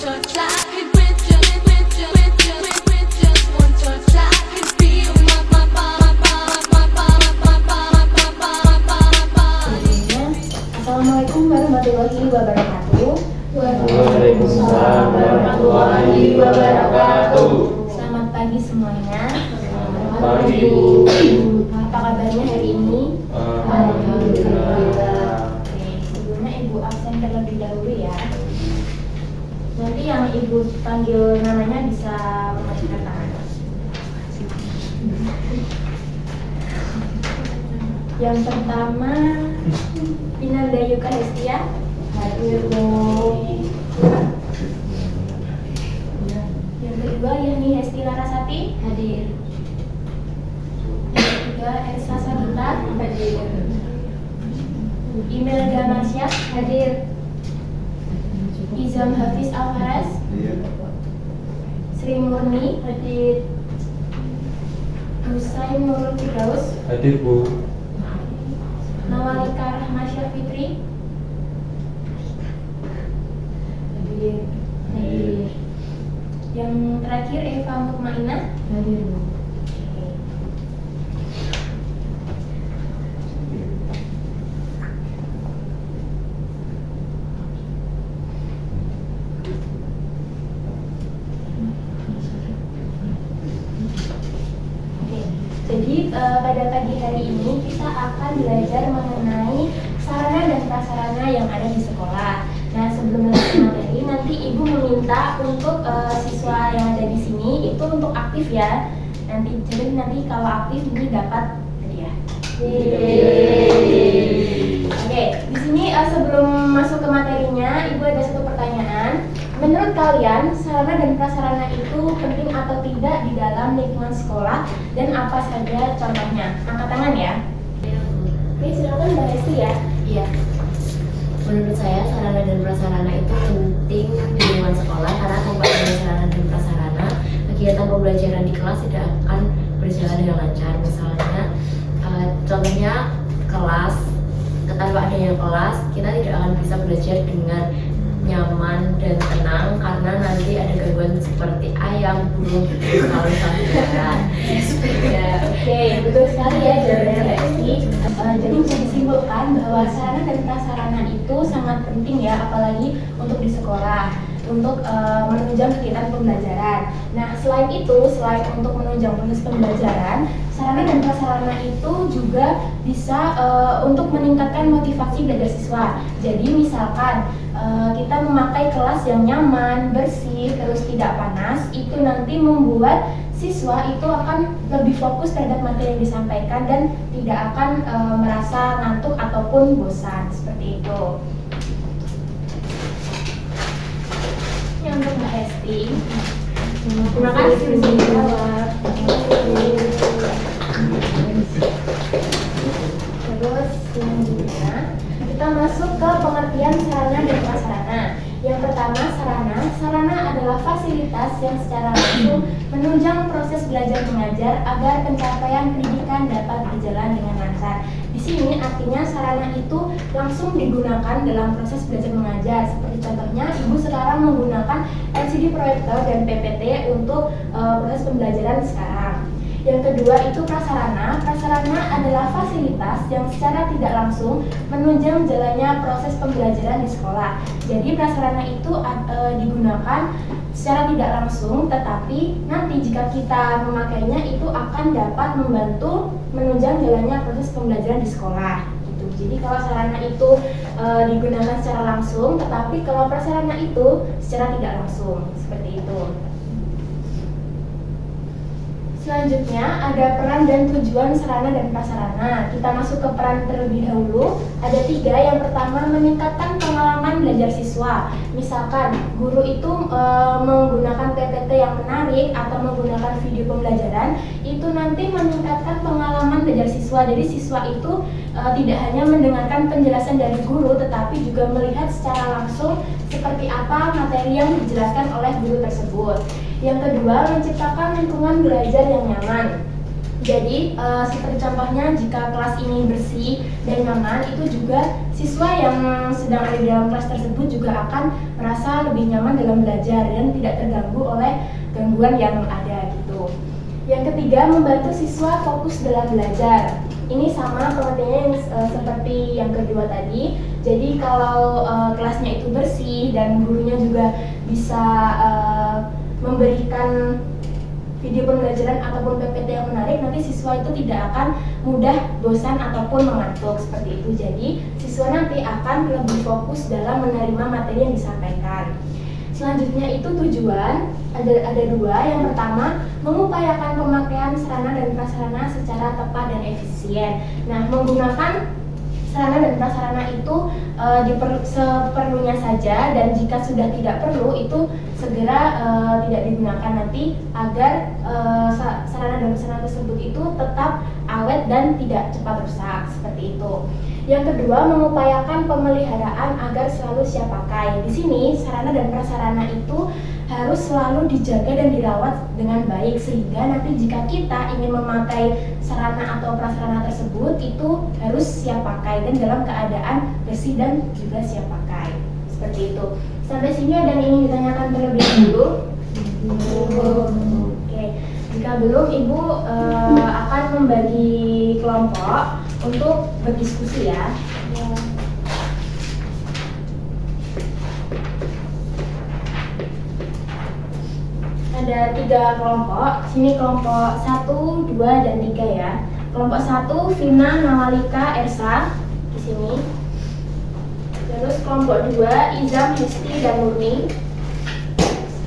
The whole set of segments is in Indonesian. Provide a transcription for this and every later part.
touch, I could with just one touch, I could feel Assalamualaikum warahmatullahi wabarakatuh. Waalaikumsalam warahmatullahi wabarakatuh. Selamat pagi semuanya. Selamat pagi, Bu. Apa kabarnya hari ini? Alhamdulillah. Oke, sebelumnya Ibu absen terlebih dahulu ya. Nanti yang Ibu panggil namanya bisa mengacungkan tangan. Yang pertama, Pinandayuka Hestia. Hadir, Bu. Yang kedua, Yani Hesti Larasati. Hadir. Yang ketiga, Elsa Sadita. Hadir. Imelda Marsya. Hadir. Izam Hafiz Alvarez. Sri Murni. Hadir. Husain Nurul Firdaus. Hadir, Bu. Nawalika Rahmasyah Fitri. Hadir. Yang terakhir Eva Mutmainah. Hadir. Jadi pada pagi hari ini kita akan belajar mengenai sarana dan prasarana yang ada di sekolah. Nah, sebelum lanjut materi, nanti Ibu meminta untuk siswa yang ada di sini itu untuk aktif ya. Jadi nanti kalau aktif ini dapat hadiah. Oke, di sini sebelum masuk ke materinya, Ibu ada satu pertanyaan. Menurut kalian, sarana dan prasarana itu penting atau tidak di dalam lingkungan sekolah dan apa saja contohnya? Angkat tangan ya. Oke, silakan Mbak Hesti ya. Iya. Menurut saya sarana dan prasarana itu penting di lingkungan sekolah karena tanpa adanya sarana dan prasarana, kegiatan pembelajaran di kelas tidak akan berjalan dengan lancar. Misalnya, contohnya kelas, tanpa adanya kelas, kita tidak akan bisa belajar dengan nyaman dan tenang karena nanti ada gangguan seperti ayam, burung, kalau sampai darat. Ya, oke, betul sekali ya jawabannya Mbak Hesti. Jadi bisa disimpulkan bahwa sarana dan prasarana itu sangat penting ya, apalagi untuk di sekolah, untuk menunjang kegiatan pembelajaran. Nah, selain itu, selain untuk menunjang proses pembelajaran, sarana dan prasarana itu juga bisa untuk meningkatkan motivasi belajar siswa. Jadi misalkan kita memakai kelas yang nyaman, bersih, terus tidak panas, itu nanti membuat siswa itu akan lebih fokus terhadap materi yang disampaikan dan tidak akan merasa ngantuk ataupun bosan, seperti itu. Ini untuk Mbak Hesti. Terima kasih. Terus selanjutnya kita masuk ke pengertian sarana dan prasarana. Yang pertama, sarana adalah fasilitas yang secara langsung menunjang proses belajar mengajar agar pencapaian pendidikan dapat berjalan dengan lancar. Di sini artinya sarana itu langsung digunakan dalam proses belajar mengajar. Seperti contohnya, Ibu sekarang menggunakan LCD proyektor dan PPT untuk proses pembelajaran sekarang. Yang kedua itu prasarana. Prasarana adalah fasilitas yang secara tidak langsung menunjang jalannya proses pembelajaran di sekolah. Jadi prasarana itu digunakan secara tidak langsung, tetapi nanti jika kita memakainya itu akan dapat membantu menunjang jalannya proses pembelajaran di sekolah. Gitu. Jadi kalau sarana itu digunakan secara langsung, tetapi kalau prasarana itu secara tidak langsung, seperti itu. Selanjutnya ada peran dan tujuan sarana dan prasarana. Kita masuk ke peran terlebih dahulu. Ada 3. Yang pertama, meningkatkan pengalaman belajar siswa. Misalkan guru itu menggunakan PPT yang menarik atau menggunakan video pembelajaran, itu nanti meningkatkan pengalaman belajar siswa. Jadi siswa itu tidak hanya mendengarkan penjelasan dari guru, tetapi juga melihat secara langsung seperti apa materi yang dijelaskan oleh guru tersebut. Yang kedua, menciptakan lingkungan belajar yang nyaman. Jadi seperti contohnya jika kelas ini bersih dan nyaman, itu juga siswa yang sedang ada di dalam kelas tersebut juga akan merasa lebih nyaman dalam belajar dan tidak terganggu oleh gangguan yang ada gitu. Yang ketiga, membantu siswa fokus dalam belajar. Ini sama pengertiannya yang seperti yang kedua tadi. Jadi kalau kelasnya itu bersih dan gurunya juga bisa memberikan video pembelajaran ataupun PPT yang menarik, nanti siswa itu tidak akan mudah bosan ataupun mengantuk seperti itu. Jadi siswa nanti akan lebih fokus dalam menerima materi yang disampaikan. Selanjutnya itu tujuan, ada dua. Yang pertama, mengupayakan pemakaian sarana dan prasarana secara tepat dan efisien. Nah, menggunakan sarana dan prasarana itu seperlunya saja, dan jika sudah tidak perlu itu segera tidak digunakan nanti agar sarana dan prasarana tersebut itu tetap awet dan tidak cepat rusak seperti itu. Yang kedua, mengupayakan pemeliharaan agar selalu siap pakai. Di sini sarana dan prasarana itu harus selalu dijaga dan dirawat dengan baik, sehingga nanti jika kita ingin memakai sarana atau prasarana tersebut itu harus siap pakai dan dalam keadaan bersih dan juga siap pakai. Seperti itu. Sampai sini ada yang ingin ditanyakan terlebih dahulu? Oke. Jika belum, Ibu akan membagi kelompok untuk berdiskusi ya. Ada 3 kelompok. Sini kelompok 1, 2, dan 3 ya. Kelompok 1 Vina, Nawalika, Ersa di sini. Terus kelompok 2 Izam, Hesti, dan Murni.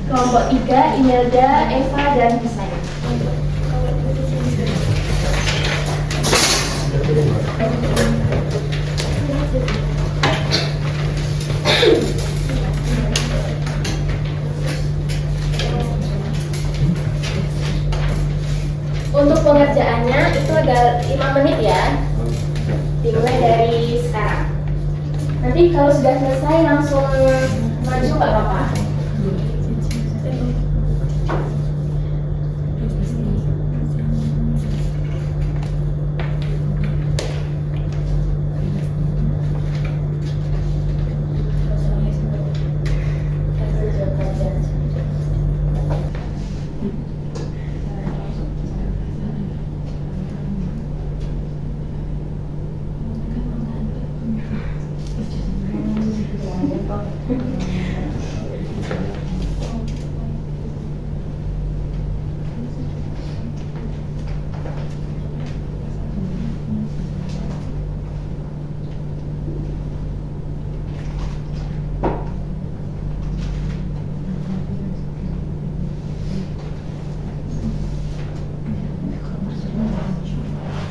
Kelompok 3 Imelda, Eva, dan Husain. Untuk pengerjaannya itu ada 5 menit ya, dimulai dari sekarang. Nanti kalau sudah selesai langsung maju nggak apa-apa.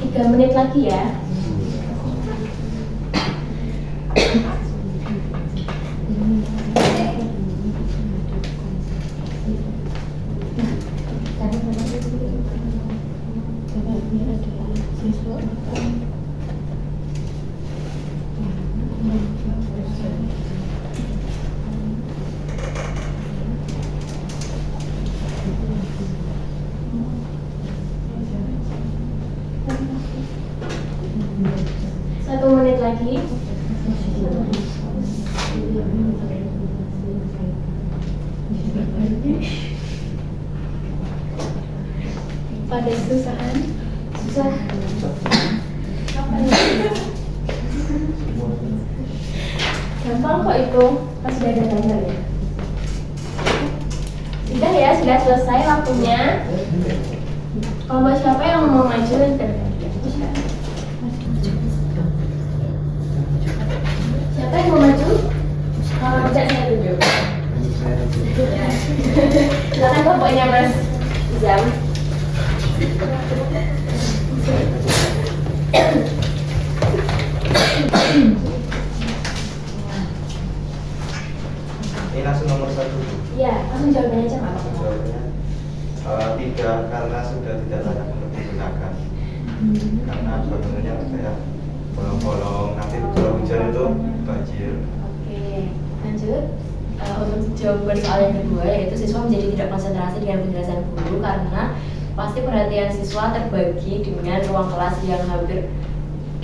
Tiga menit lagi ya. Satu menit lagi. Pada kesusahan, susah. Apa ya? Gampang kok itu, pas sudah ada gambar ya. Sudah ya, sudah selesai waktunya. Kalau siapa yang mau maju siapa yang mau maju? Kalau tidak saya tunjuk. Silakan kelompoknya Mas Izam. Ini langsung nomor 1. Iya, langsung jawabannya aja nggak apa-apa. Jawabannya 3 karena sudah tidak layak untuk digunakan. Karena bangunannya kayak bolong-bolong, nanti kalau hujan itu banjir. Oke, lanjut. Untuk jawaban soal yang kedua, yaitu siswa menjadi tidak konsentrasi dengan penjelasan guru karena pasti perhatian siswa terbagi dengan ruang kelas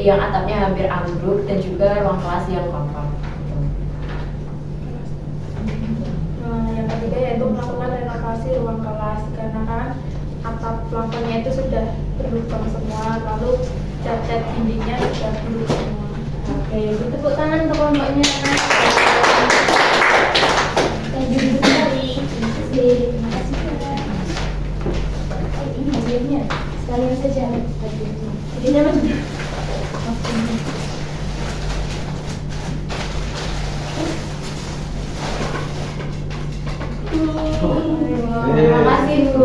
yang atapnya hampir ambruk dan juga ruang kelas yang kosong. Nah, yang ketiga yaitu melakukan renovasi ruang kelas karena kan atap plafonnya itu sudah berlubang semua, lalu cat-cat dindingnya sudah buruk semua. Oke, tepuk tangan untuk kelompoknya. Duduk kembali. Terima kasih. Ini hadiahnya sekalian saja. Hadiahnya apa sudah? Terima kasih Bu.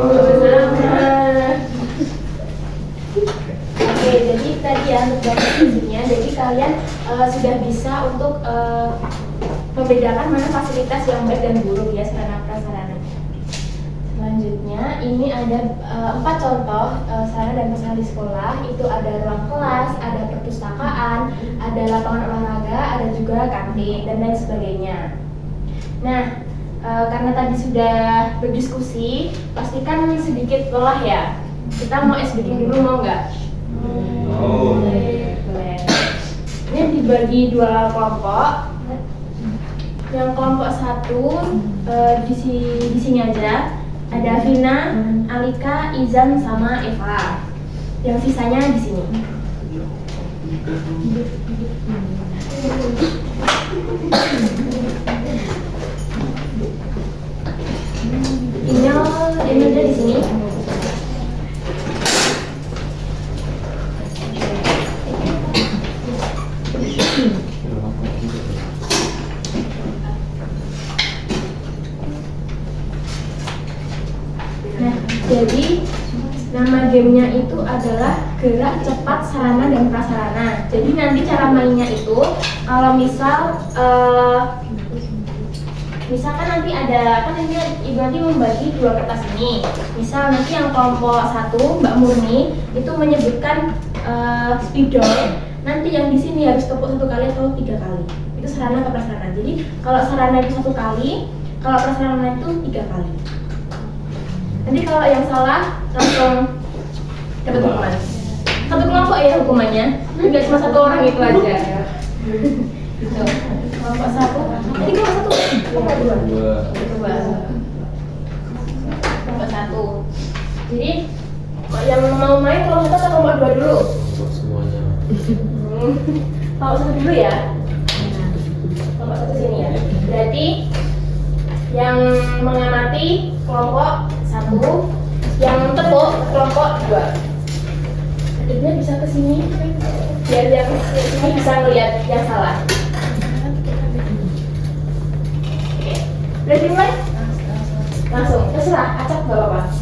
Oke, jadi tadi ya untuk isinya, jadi kalian sudah bisa untuk membedakan mana fasilitas yang baik dan buruk ya sarana prasarana. Selanjutnya ini ada 4 contoh sarana dan prasarana di sekolah. Itu ada ruang kelas, ada perpustakaan, ada lapangan olahraga, ada juga kantin dan lain sebagainya. Nah, karena tadi sudah berdiskusi, pastikan sedikit lelah ya. Kita mau es bikin dulu, mau nggak? Boleh. Ini dibagi 2 kelompok. Yang kelompok 1 di sini aja ada Vina, Alika, Izan sama Eva. Yang sisanya di sini. Ini ada di sini. Nah, jadi nama gamenya itu adalah gerak cepat sarana dan prasarana. Jadi nanti cara mainnya itu kalau misalkan nanti ada kan ini ibaratnya membagi 2 kertas ini. Misal nanti yang kelompok 1 Mbak Murni itu menyebutkan spidol. Nanti yang di sini harus tepuk 1 kali atau 3 kali. Itu sarana atau prasarana. Jadi kalau sarana itu 1 kali, kalau prasarana itu 3 kali. Nanti kalau yang salah langsung dapat hukuman. 1 kelompok ya hukumannya. Enggak cuma 1 orang itu aja. Gitu. Kelompok 1. Tadi kelompok 1. Kelompok 2. Kelompok 1. Jadi yang mau main kelompok 1 atau kelompok 2 dulu? Semuanya. Kelompok 1 dulu ya. Kelompok 1 sini ya. Berarti yang mengamati kelompok 1, yang tepuk kelompok 2. Adiknya bisa ke sini biar yang sini bisa melihat yang salah. Oke, udah dimulai? Langsung, terserah, acak gak apa-apa.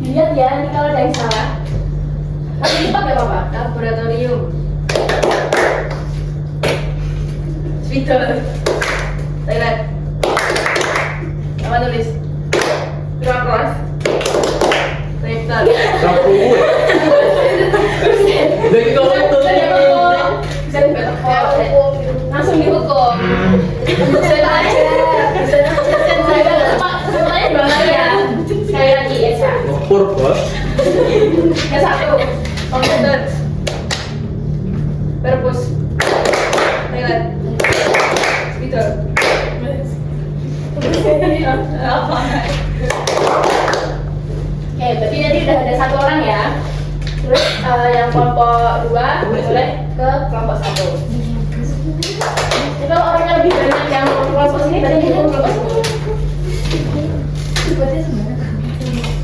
Dilihat ya, nanti kalau ada yang salah nanti lipat gak apa-apa. Laboratorium. Twitter Thailand. Apa tulis? Ruang kelas Rektor. Dari kau itu. Bisa dihukum. Langsung dihukum. Saya aja. Saya Pak, semuanya 2 kali ya. Sekali lagi Esa. Ngepur bos. Yang 1 komputer. Perpus Thailand. Twitter. Apa? Oke, berarti tadi udah ada 1 orang ya. Terus yang kelompok 2 boleh ke kelompok 1. Jadi kalau orangnya lebih banyak yang kelompok sini, berarti dia kelompok sini.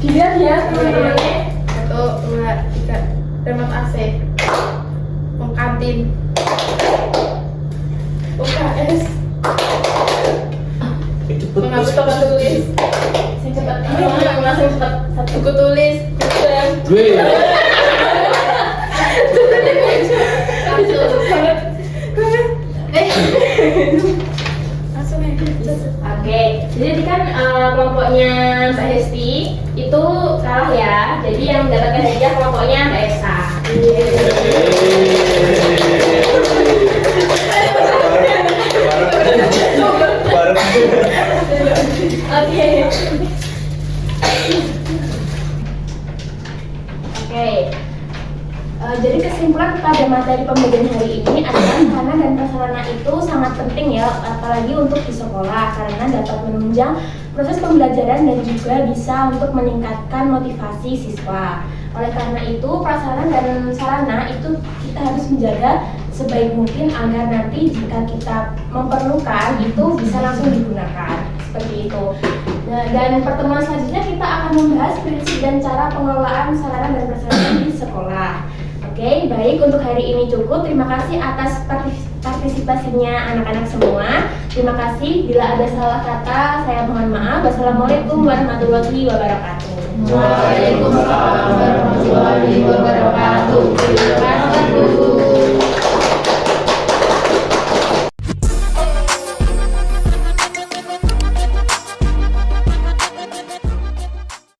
Dilihat ya teman-temannya. 1, 2, 3. Remote AC. Kantin. UKS. Menghapus papan tulis. Yang cepat. Yang langsung cepat. Buku tulis. Gue. Oke, jadi kan kelompoknya Mbak Hesti itu kalah ya. Jadi yang mendapatkan hadiah kelompoknya Mbak Esa. Oke. Jadi kesimpulan pada materi pembelajaran hari ini adalah sarana dan prasarana itu sangat penting ya, apalagi untuk di sekolah karena dapat menunjang proses pembelajaran dan juga bisa untuk meningkatkan motivasi siswa. Oleh karena itu, prasarana dan sarana itu kita harus menjaga sebaik mungkin agar nanti jika kita memerlukan itu bisa langsung digunakan seperti itu. Nah, dan pertemuan selanjutnya kita akan membahas prinsip dan cara pengelolaan sarana dan prasarana di sekolah. Oke, baik, untuk hari ini cukup. Terima kasih atas partisipasinya anak-anak semua. Terima kasih. Bila ada salah kata, saya mohon maaf. Wassalamualaikum warahmatullahi wabarakatuh. Waalaikumsalam warahmatullahi wabarakatuh.